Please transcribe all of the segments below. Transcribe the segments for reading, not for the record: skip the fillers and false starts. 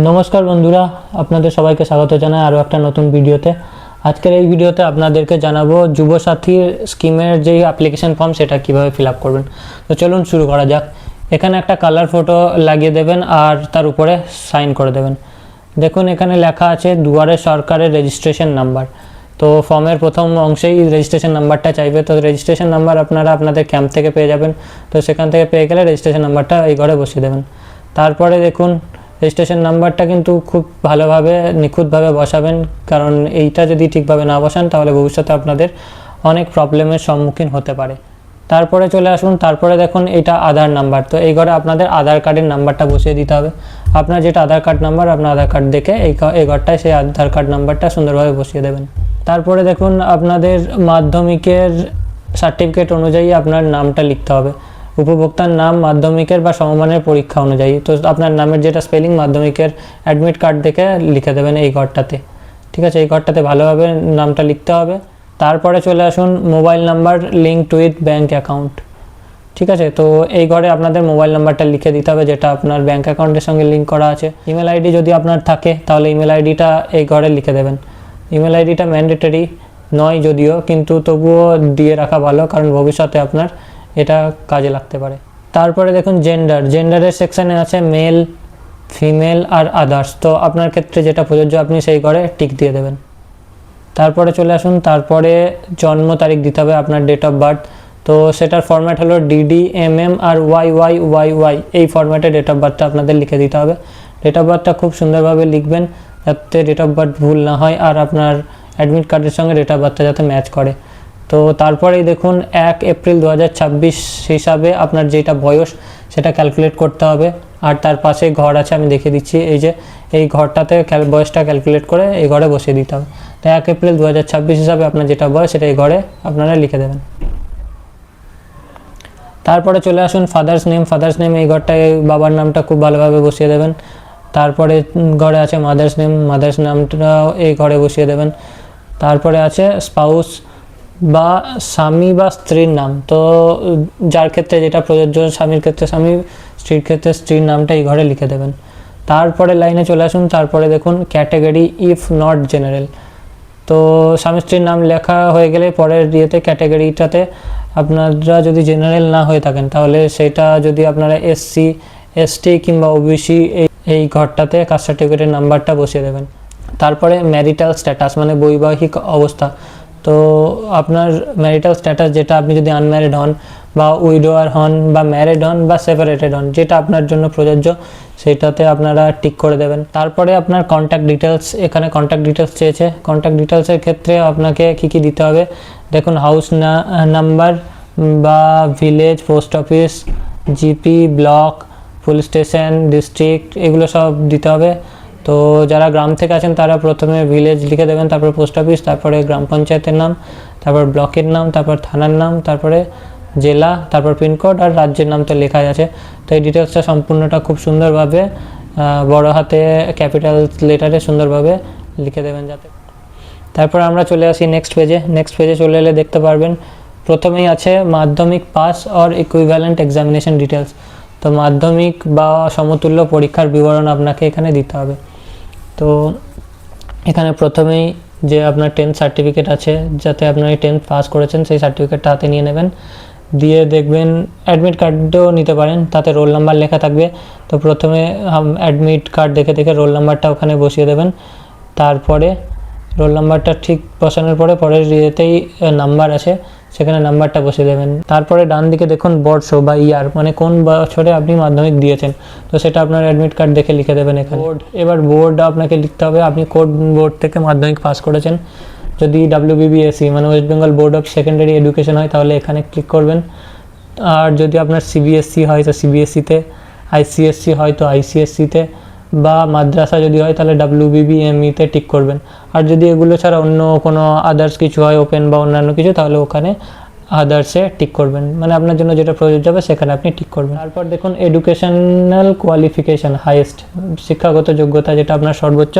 নমস্কার বন্ধুরা, আপনাদের সবাইকে স্বাগত জানাই আরও একটা নতুন ভিডিওতে। আজকের এই ভিডিওতে আপনাদেরকে জানাবো যুবসাথী স্কিমের যে অ্যাপ্লিকেশন ফর্ম সেটা কিভাবে ফিল আপ করবেন। তো চলুন শুরু করা যাক। এখানে একটা কালার ফটো লাগিয়ে দেবেন আর তার উপরে সাইন করে দেবেন। দেখুন এখানে লেখা আছে দুয়ারে সরকারের রেজিস্ট্রেশন নাম্বার। তো ফর্মের প্রথম অংশেই রেজিস্ট্রেশন নাম্বারটা চাইবে। তো রেজিস্ট্রেশন নাম্বার আপনারা আপনাদের ক্যাম্প থেকে পেয়ে যাবেন। তো সেখান থেকে পেয়ে গেলে রেজিস্ট্রেশন নাম্বারটা এই ঘরে বসিয়ে দেবেন। তারপরে দেখুন রেজিস্ট্রেশন নাম্বারটা কিন্তু খুব ভালোভাবে নিখুঁতভাবে বসাবেন, কারণ এইটা যদি ঠিকভাবে না বসান তাহলে ভবিষ্যতে আপনাদের অনেক প্রবলেমের সম্মুখীন হতে পারে। তারপরে চলে আসুন, তারপরে দেখুন এটা আধার নাম্বার। তো এই ঘরে আপনাদের আধার কার্ডের নাম্বারটা বসিয়ে দিতে হবে। আপনার যেটা আধার কার্ড নাম্বার, আপনার আধার কার্ড দেখে এই ঘরটায় সেই আধার কার্ড নাম্বারটা সুন্দরভাবে বসিয়ে দেবেন। তারপরে দেখুন আপনাদের মাধ্যমিকের সার্টিফিকেট অনুযায়ী আপনার নামটা লিখতে হবে। উপভোক্তার নাম মাধ্যমিকের বা সমমানের পরীক্ষা অনুযায়ী। তো আপনার নামের যেটা স্পেলিং মাধ্যমিকের অ্যাডমিট কার্ড দেখে লিখে দেবেন এই ঘরটাতে। ঠিক আছে, এই ঘরটাতে ভালোভাবে নামটা লিখতে হবে। তারপরে চলে আসুন mobile number link with bank account. ঠিক আছে, তো এই ঘরে আপনাদের মোবাইল নাম্বারটা লিখে দিতে হবে যেটা আপনার ব্যাঙ্ক অ্যাকাউন্টের সঙ্গে লিঙ্ক করা আছে। ইমেল আইডি যদি আপনার থাকে তাহলে ইমেল আইডিটা এই ঘরে লিখে দেবেন। ইমেল আইডিটা ম্যান্ডেটরি নয় যদিও, কিন্তু তবুও দিয়ে রাখা ভালো, কারণ ভবিষ্যতে আপনার এটা কাজে লাগতে পারে। তারপরে দেখুন জেন্ডারের সেকশানে আছে মেল, ফিমেল আর আদার্স। তো আপনার ক্ষেত্রে যেটা প্রযোজ্য আপনি সেই ঘরে টিক দিয়ে দেবেন। তারপরে চলে আসুন, তারপরে জন্ম তারিখ দিতে হবে, আপনার ডেট অফ বার্থ। তো সেটার ফরম্যাট হলো ডিডি, MM আর YYYY। এই ফরম্যাটে ডেট অফ বার্থটা আপনাদের লিখে দিতে হবে। ডেট অফ বার্থটা খুব সুন্দরভাবে লিখবেন যাতে ডেট অফ বার্থ ভুল না হয় আর আপনার অ্যাডমিট কার্ডের সঙ্গে ডেট অফ বার্থটা যাতে ম্যাচ করে। তো তারপরেই দেখুন 1 এপ্রিল 2026 হিসাবে আপনার যেটা বয়স সেটা ক্যালকুলেট করতে হবে। আর তার পাশে ঘর আছে, আমি দেখিয়ে দিচ্ছি, এই যে এই ঘরটাতে বয়সটা ক্যালকুলেট করে এই ঘরে বসিয়ে দিতে হবে। তো 1 এপ্রিল 2026 হিসাবে আপনার যেটা বয়স সেটা এই ঘরে আপনারা লিখে দেবেন। তারপরে চলে আসুন ফাদার্স নেম। এই ঘরটায় বাবার নামটা খুব ভালোভাবে বসিয়ে দেবেন। তারপরে ঘরে আছে মাদার্স নামটাও এই ঘরে বসিয়ে দেবেন। তারপরে আছে স্পাউস বা স্বামী বা স্ত্রীর নাম। তো যার ক্ষেত্রে যেটা প্রযোজ্য, স্বামীর ক্ষেত্রে স্বামী, স্ত্রীর ক্ষেত্রে স্ত্রীর নামটা এই ঘরে লিখে দেবেন। তারপরে লাইনে চলে আসুন, তারপরে দেখুন ক্যাটাগরি ইফ নট জেনারেল। তো স্বামী স্ত্রীর নাম লেখা হয়ে গেলে পরের ইয়েতে ক্যাটাগরিটাতে আপনারা যদি জেনারেল না হয়ে থাকেন তাহলে সেটা যদি আপনারা SC ST কিংবা OBC এই ঘরটাতে কাস্ট সার্টিফিকেটের নাম্বারটা বসিয়ে দেবেন। তারপরে ম্যারিটাল স্ট্যাটাস মানে বৈবাহিক অবস্থা। তো আপনার ম্যারিটাল স্ট্যাটাস যেটা, আপনি যদি আনম্যারিড হন বা উইডোয়ার হন বা ম্যারিড হন বা সেপারেটেড হন, যেটা আপনার জন্য প্রযোজ্য সেটাতে আপনারা টিক করে দেবেন। তারপরে আপনার কন্ট্যাক্ট ডিটেলস, এখানে কন্ট্যাক্ট ডিটেলস চেয়েছে। কন্ট্যাক্ট ডিটেলসের ক্ষেত্রে আপনাকে কী দিতে হবে দেখুন, হাউস নাম্বার বা village, post office, GP, block, police station, district, এগুলো সব দিতে হবে। তো যারা গ্রাম থেকে আছেন তারা প্রথমে ভিলেজ লিখে দেবেন, তারপর পোস্ট অফিস, তারপরে গ্রাম পঞ্চায়েতের নাম, তারপর ব্লকের নাম, তারপর থানার নাম, তারপরে জেলা, তারপর পিনকোড আর রাজ্যের নাম তো লেখাই আছে। তো এই ডিটেলসটা সম্পূর্ণটা খুব সুন্দরভাবে বড় হাতে ক্যাপিটাল লেটারে সুন্দরভাবে লিখে দেবেন যাতে। তারপর আমরা চলে আসি নেক্সট পেজে চলে এলে দেখতে পারবেন প্রথমেই আছে মাধ্যমিক pass or equivalent examination details. তো মাধ্যমিক বা সমতুল্য পরীক্ষার বিবরণ আপনাকে এখানে দিতে হবে। তো এখানে প্রথমেই যে আপনার 10th সার্টিফিকেট আছে, যাতে আপনার 10th পাস করেছেন সেই সার্টিফিকেটটা হাতে নিয়ে নেবেন। দিয়ে দেখবেন অ্যাডমিট কার্ডও নিতে পারেন, তাতে রোল নাম্বার লেখা থাকবে। তো প্রথমে অ্যাডমিট কার্ড দেখে রোল নাম্বারটা ওখানে বসিয়ে দেবেন। তারপরে রোল নাম্বারটা ঠিক বসানোর পরের ইয়েতেই নাম্বার আছে, সেখানে নাম্বারটা বসিয়ে দেবেন। তারপরে ডান দিকে দেখুন বর্ষ বা ইয়ার, মানে কোন বছরে আপনি মাধ্যমিক দিয়েছেন, তো সেটা আপনার অ্যাডমিট কার্ড দেখে লিখে দেবেন এখানে। এবার বোর্ড আপনাকে লিখতে হবে, আপনি কোন বোর্ড থেকে মাধ্যমিক পাস করেছেন। যদি WBBSE মানে West Bengal board of secondary education হয় তাহলে এখানে ক্লিক করবেন। আর যদি আপনার CBSE হয় তো CBSE-তে, ICSE হয় তো ICSE-তে, বা মাদ্রাসা যদি হয় তাহলে WBBME-তে টিক করবেন। আর যদি এগুলো ছাড়া অন্য কোনো আদার্স কিছু হয়, ওপেন বা অন্যান্য কিছু, তাহলে ওখানে আদার্সে টিক করবেন, মানে আপনার জন্য যেটা প্রযোজ্য হবে সেখানে আপনি টিক করবেন। তারপর দেখুন এডুকেশনাল কোয়ালিফিকেশান, হাইয়েস্ট শিক্ষাগত যোগ্যতা যেটা আপনার সর্বোচ্চ,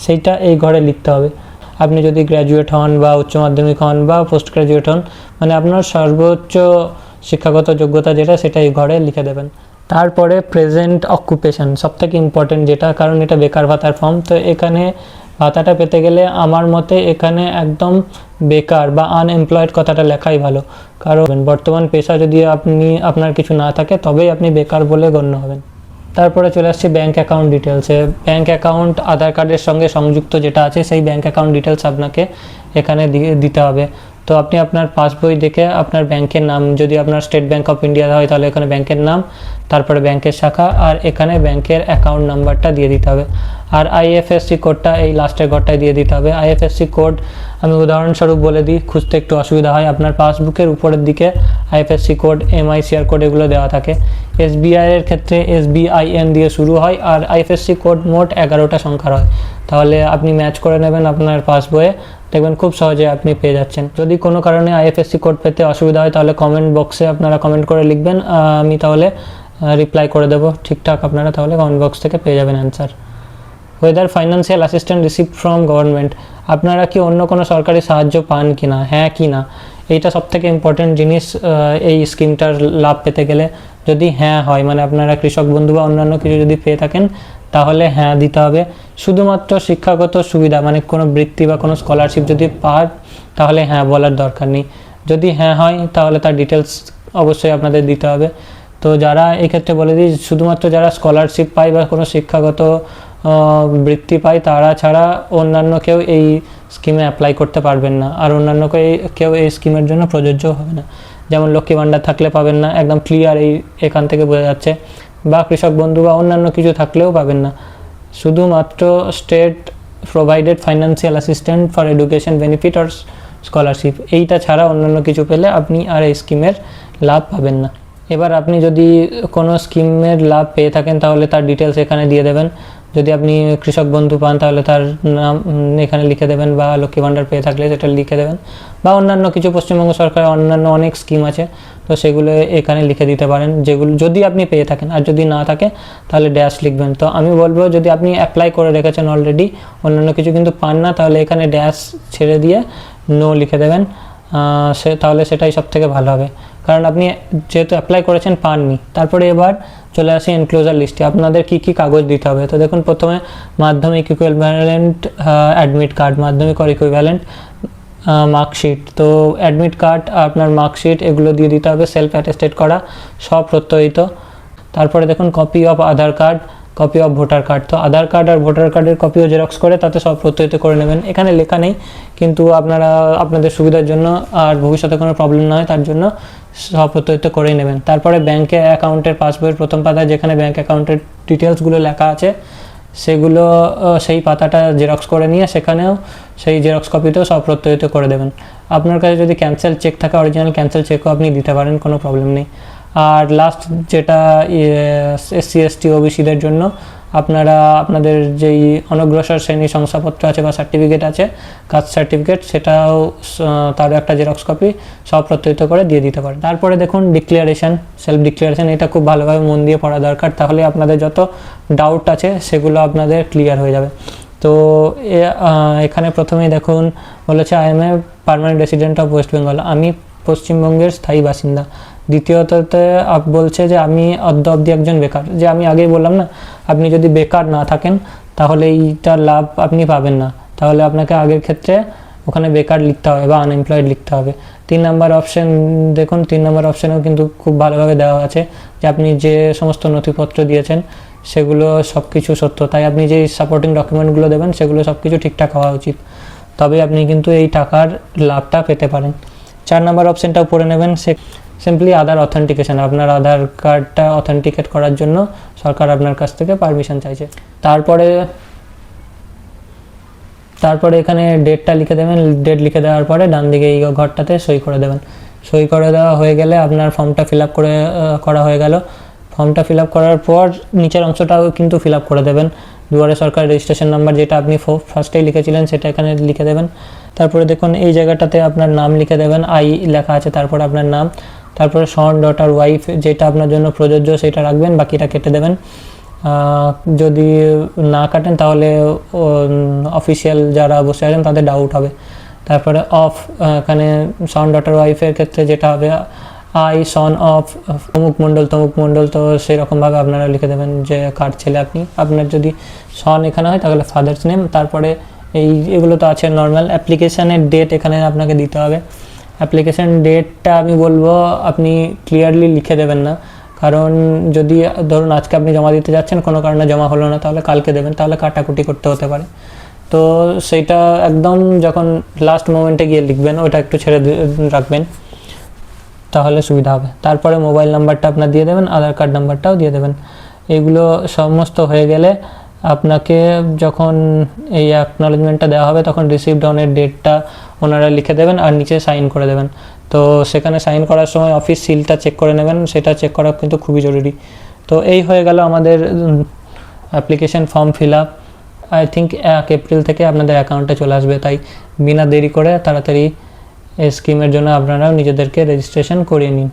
সেইটা এই ঘরে লিখতে হবে। আপনি যদি গ্র্যাজুয়েট হন বা উচ্চ মাধ্যমিক হন বা পোস্ট গ্র্যাজুয়েট হন, মানে আপনার সর্বোচ্চ শিক্ষাগত যোগ্যতা যেটা সেটা এই ঘরে লিখে দেবেন। তারপরে প্রেজেন্ট অকুপেশন, সবথেকে ইম্পর্টেন্ট যেটা, কারণ এটা বেকার ভাতার ফর্ম। তো এখানে ভাতাটা পেতে গেলে আমার মতে এখানে একদম বেকার বা আনএমপ্লয়েড কথাটা লেখাই ভালো, কারণ বর্তমান পেশা যদি আপনার কিছু না থাকে তবেই আপনি বেকার বলে গণ্য হবেন। তারপরে চলে আসছে ব্যাঙ্ক অ্যাকাউন্ট ডিটেলসে। ব্যাঙ্ক অ্যাকাউন্ট আধার কার্ডের সঙ্গে সংযুক্ত যেটা আছে সেই ব্যাঙ্ক অ্যাকাউন্ট ডিটেলস আপনাকে এখানে দিতে হবে। তো আপনি আপনার পাসবই দেখে আপনার ব্যাংকের নাম, যদি আপনার স্টেট ব্যাঙ্ক অফ ইন্ডিয়া হয় তাহলে এখানে ব্যাংকের নাম, তারপরে ব্যাংকের শাখা, আর এখানে ব্যাংকের অ্যাকাউন্ট নাম্বারটা দিয়ে দিতে হবে। আর আইএফএসসি কোডটা এই লাস্টের ঘরটায় দিয়ে দিতে হবে। আইএফএসসি কোড আমি উদাহরণস্বরূপ বলে দিই, খুঁজতে একটু অসুবিধা হয়। আপনার পাসবুকের উপরের দিকে আইএফএসসি কোড, এমআইসিআর কোড এগুলো দেওয়া থাকে। এসবিআই এর ক্ষেত্রে SBIN দিয়ে শুরু হয়, আর আইএফএসসি কোড মোট 11টা সংখ্যার হয়। তাহলে আপনি ম্যাচ করে নেবেন আপনার পাসবইয়ে, দেখবেন খুব সহজে আপনি পেয়ে যাচ্ছেন। যদি কোনো কারণে আইএফএসসি কোড পেতে অসুবিধা হয় তাহলে কমেন্ট বক্সে আপনারা কমেন্ট করে লিখবেন, আমি তাহলে রিপ্লাই করে দেবো ঠিকঠাক। আপনারা তাহলে কমেন্ট বক্স থেকে পেয়ে যাবেন answer. Weather financial assistant receive from government, আপনারা কি অন্য কোনো সরকারি সাহায্য পান কি না, হ্যাঁ কি না, এইটা সবথেকে ইম্পর্টেন্ট জিনিস এই স্কিমটার লাভ পেতে গেলে। যদি হ্যাঁ হয়, মানে আপনারা কৃষক বন্ধু বা অন্যান্য কিছু যদি পেয়ে থাকেন তাহলে হ্যাঁ দিতে হবে। শুধুমাত্র শিক্ষাগত সুবিধা মানে কোনো বৃত্তি বা কোনো স্কলারশিপ যদি পান তাহলে হ্যাঁ বলার দরকার নেই। যদি হ্যাঁ হয় তাহলে তার ডিটেলস অবশ্যই আপনাদের দিতে হবে। তো যারা এক্ষেত্রে বলে দিই, শুধুমাত্র যারা স্কলারশিপ পায় বা কোনো শিক্ষাগত বৃত্তি পায় তারা ছাড়া অন্যান্য কেউ এই স্কিমে অ্যাপ্লাই করতে পারবেন না, আর অন্যান্য কেউ এই স্কিমের জন্য প্রযোজ্য হবে না। যেমন লক্ষ্মী ভাণ্ডার থাকলে পাবেন না, একদম ক্লিয়ার এখান থেকে বোঝা যাচ্ছে, বা কৃষক বন্ধু বা অন্যান্য কিছু থাকলেও পাবেন না। শুধুমাত্র state provided financial assistant for education benefit or scholarship, এইটা ছাড়া অন্যান্য কিছু পেলে আপনি আর এই স্কিমের লাভ পাবেন না। এবার আপনি যদি কোনো স্কিমের লাভ পেয়ে থাকেন তাহলে তার ডিটেলস এখানে দিয়ে দেবেন। যদি আপনি কৃষক বন্ধু পান তাহলে তার নাম এখানে লিখে দেবেন, বা লক্ষ্মী ভাণ্ডার পেয়ে থাকলে সেটা লিখে দেবেন, বা অন্যান্য কিছু পশ্চিমবঙ্গ সরকারের অন্যান্য অনেক স্কিম আছে তো সেগুলো এখানে লিখে দিতে পারেন, যেগুলো যদি আপনি পেয়ে থাকেন। আর যদি না থাকে তাহলে ড্যাশ লিখবেন। তো আমি বলবো যদি আপনি অ্যাপ্লাই করে রেখেছেন অলরেডি, অন্যান্য কিছু কিন্তু পান না, তাহলে এখানে ড্যাশ ছেড়ে দিয়ে নো লিখে দেবেন, তাহলে সেটাই সবথেকে ভালো হবে, কারণ আপনি যেহেতু অ্যাপ্লাই করেছেন পাননি। তারপরে এবার চলে আসি এনক্লোজার লিস্টে আপনাদের কি কি কাগজ দিতে হবে। তো দেখুন, প্রথমে মাধ্যমিক ইকুইভ্যালেন্ট অ্যাডমিট কার্ড, মাধ্যমিক আর ইকুইভ্যালেন্ট মার্কশিট। তো অ্যাডমিট কার্ড, আপনার মার্কশিট এগুলো দিয়ে দিতে হবে, সেলফ অ্যাটেস্টেড করা, সব প্রত্যয়িত। তারপরে দেখুন copy of Aadhaar card, copy of voter card. তো আধার কার্ড আর ভোটার কার্ডের কপিও জেরক্স করে তাতে সব প্রত্যয়িত করে নেবেন। এখানে লেখা নেই, কিন্তু আপনারা আপনাদের সুবিধার জন্য আর ভবিষ্যতে কোনো প্রবলেম না হয় তার জন্য সব প্রত্যয়িত করেই নেবেন। তারপরে ব্যাঙ্কে অ্যাকাউন্টের পাসবইয়ের প্রথম পাতায় যেখানে ব্যাঙ্ক অ্যাকাউন্টের ডিটেলসগুলো লেখা আছে সেগুলো সেই পাতাটা জেরক্স করে নিয়ে সেখানেও সেই জেরক্স কপিতেও সব প্রত্যয়িত করে দেবেন। আপনার কাছে যদি ক্যান্সেল চেক থাকে, অরিজিনাল ক্যান্সেল চেকও আপনি দিতে পারেন, কোনো প্রবলেম নেই। আর লাস্ট যেটা SC ST OBCদের জন্য আপনারা আপনাদের যেই অনগ্রসর শ্রেণী শংসাপত্র আছে বা সার্টিফিকেট আছে, কাস্ট সার্টিফিকেট, সেটাও তারও একটা জেরক্স কপি সব প্রত্যয়িত করে দিয়ে দিতে পারেন। তারপরে দেখুন ডিক্লারেশন, সেলফ ডিক্লারেশন, এটা খুব ভালোভাবে মন দিয়ে পড়া দরকার, তাহলে আপনাদের যত ডাউট আছে সেগুলো আপনাদের ক্লিয়ার হয়ে যাবে। তো এখানে প্রথমেই দেখুন বলেছে I M a permanent resident of West Bengal, আমি পশ্চিমবঙ্গের স্থায়ী বাসিন্দা। দ্বিতীয়ততে বলছে যে আমি অদ্যাবধি একজন বেকার, যে আমি আগেই বললাম না, আপনি যদি বেকার না থাকেন তাহলে এইটার লাভ আপনি পাবেন না, তাহলে আপনাকে আগের ক্ষেত্রে ওখানে বেকার লিখতে হবে বা আনএমপ্লয়েড লিখতে হবে। 3 নম্বর অপশন দেখুন, 3 নম্বর অপশানেও কিন্তু খুব ভালোভাবে দেওয়া আছে যে আপনি যে সমস্ত নথিপত্র দিয়েছেন সেগুলো সব কিছু সত্য, তাই আপনি যেই সাপোর্টিং ডকুমেন্টগুলো দেবেন সেগুলো সব কিছু ঠিকঠাক হওয়া উচিত, তবে আপনি কিন্তু এই টাকার লাভটা পেতে পারেন। 4 নম্বর অপশানটাও পড়ে নেবেন, সে সিম্পলি আধার অথেন্টিকেশন, আপনার আধার কার্ডটা অথেন্টিকেট করার জন্য সরকার আপনার কাছ থেকে পারমিশন চাইছে। তারপরে এখানে ডেটটা লিখে দেবেন, ডেট লিখে দেওয়ার পরে ডান দিকে এই ঘরটাতে সই করে দেবেন। সই করে দেওয়া হয়ে গেলে আপনার ফর্মটা ফিল আপ করা হয়ে গেল। ফর্মটা ফিল আপ করার পর নিচের অংশটাও কিন্তু ফিল আপ করে দেবেন। দুয়ারে সরকার রেজিস্ট্রেশন নাম্বার যেটা আপনি ফার্স্টেই লিখেছিলেন সেটা এখানে লিখে দেবেন। তারপরে দেখুন এই জায়গাটাতে আপনার নাম লিখে দেবেন, আই লেখা আছে, তারপরে আপনার নাম, তারপরে সন, ডটার, ওয়াইফ যেটা আপনার জন্য প্রযোজ্য সেটা রাখবেন, বাকিটা কেটে দেবেন। যদি না কাটেন তাহলে অফিসিয়াল যারা বসে আছেন তাদের ডাউট হবে। তারপরে অফ, এখানে সন, ডটার, ওয়াইফের ক্ষেত্রে যেটা হবে আই সন অফ তমুক মণ্ডল, তো সেরকমভাবে আপনারা লিখে দেবেন যে কার ছেলে আপনি। আপনার যদি সন এখানে হয় তাহলে ফাদার্স নেম, তারপরে এগুলো তো আছে নর্মাল। অ্যাপ্লিকেশানের ডেট এখানে আপনাকে দিতে হবে। অ্যাপ্লিকেশান ডেটটা আমি বলবো আপনি ক্লিয়ারলি লিখে দেবেন না, কারণ যদি ধরুন আজকে আপনি জমা দিতে যাচ্ছেন, কোনো কারণে জমা হলো না, তাহলে কালকে দেবেন, তাহলে কাটাকুটি করতে হতে পারে। তো সেইটা একদম যখন লাস্ট মোমেন্টে গিয়ে লিখবেন, ওটা একটু ছেড়ে রাখবেন, তাহলে সুবিধা হবে। তারপরে মোবাইল নাম্বারটা আপনার দিয়ে দেবেন, আধার কার্ড নাম্বারটাও দিয়ে দেবেন। এগুলো সমস্ত হয়ে গেলে আপনাকে যখন এই অ্যাকনলেজমেন্টটা দেওয়া হবে, তখন রিসিভড অনের ডেটটা ওনারা লিখে দেবেন আর নিচে সাইন করে দেবেন। তো সেখানে সাইন করার সময় অফিস সিলটা চেক করে নেবেন, সেটা চেক করা কিন্তু খুবই জরুরি। তো এই হয়ে গেল আমাদের application form fill up. I think 1 April থেকে আপনাদের অ্যাকাউন্টে চলে আসবে, তাই বিনা দেরি করে তাড়াতাড়ি এই স্কিমের জন্য আপনারাও নিজেদেরকে রেজিস্ট্রেশন করিয়ে নিন।